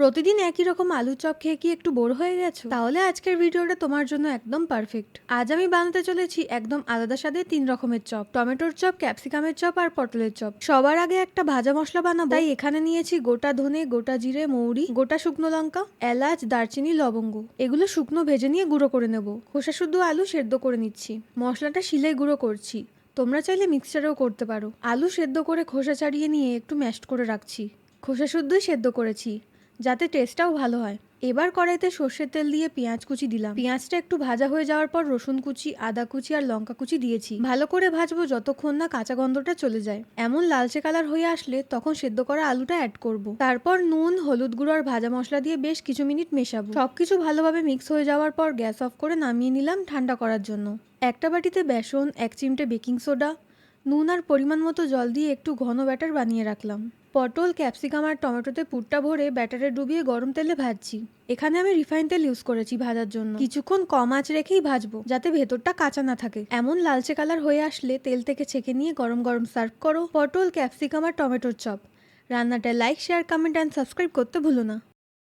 প্রতিদিন একই রকম আলুর চপ খেয়ে কি একটু বোর হয়ে গেছো? তাহলে আজকের ভিডিওটা তোমার জন্য একদম পারফেক্ট। আজ আমি বানাতে চলেছি একদম আলাদা স্বাদের 3 রকমের চপ, টমেটোর চপ, ক্যাপসিকামের চপ আর পটলের চপ। সবার আগে একটা ভাজা মশলা বানাবো, তাই এখানে নিয়েছি গোটা ধনে, গোটা জিরে, মৌরি, গোটা শুকনো লঙ্কা, এলাচ, দারচিনি, লবঙ্গ। এগুলো শুকনো ভেজে নিয়ে গুঁড়ো করে নেব। খোসা শুদ্ধ আলু সেদ্ধ করে নিচ্ছি। মশলাটা শিলে গুঁড়ো করছি, তোমরা চাইলে মিক্সচারেও করতে পারো। আলু সেদ্ধ করে খোসা ছাড়িয়ে নিয়ে একটু ম্যাশড করে রাখছি। খোসা শুদ্ধই সেদ্ধ করেছি যাতে টেস্টটাও ভালো হয়। এবার কড়াইতে সর্ষের তেল দিয়ে পেঁয়াজ কুচি দিলাম। পেঁয়াজটা একটু ভাজা হয়ে যাওয়ার পর রসুন কুচি, আদা কুচি আর লঙ্কা কুচি দিয়েছি। ভালো করে ভাজবো যতক্ষণ না কাঁচা গন্ধটা চলে যায়। এমন লালচে কালার হয়ে আসলে তখন সেদ্ধ করা আলুটা অ্যাড করব। তারপর নুন, হলুদ গুঁড়ো আর ভাজা মশলা দিয়ে বেশ কিছু মিনিট মেশাবো। সবকিছু ভালোভাবে মিক্স হয়ে যাওয়ার পর গ্যাস অফ করে নামিয়ে নিলাম ঠান্ডা করার জন্য। একটা বাটিতে বেসন, 1 চিমটে বেকিং সোডা, নুন আর পরিমাণ মতো জল দিয়ে একটু ঘন ব্যাটার বানিয়ে রাখলাম। পটল, ক্যাপসিকাম আর টমেটোতে পুরটা ভরে ব্যাটারে ডুবিয়ে গরম তেলে ভাজছি। এখানে আমি রিফাইন তেল ইউজ করেছি ভাজার জন্য। কিছুক্ষণ কম আঁচ রেখেই ভাজবো যাতে ভেতরটা কাঁচা না থাকে। এমন লালচে কালার হয়ে আসলে তেল থেকে ছেঁকে নিয়ে গরম গরম সার্ভ করো পটল, ক্যাপসিকাম আর টমেটোর চপ। রান্নাটা like, share, comment and subscribe করতে ভুলো না।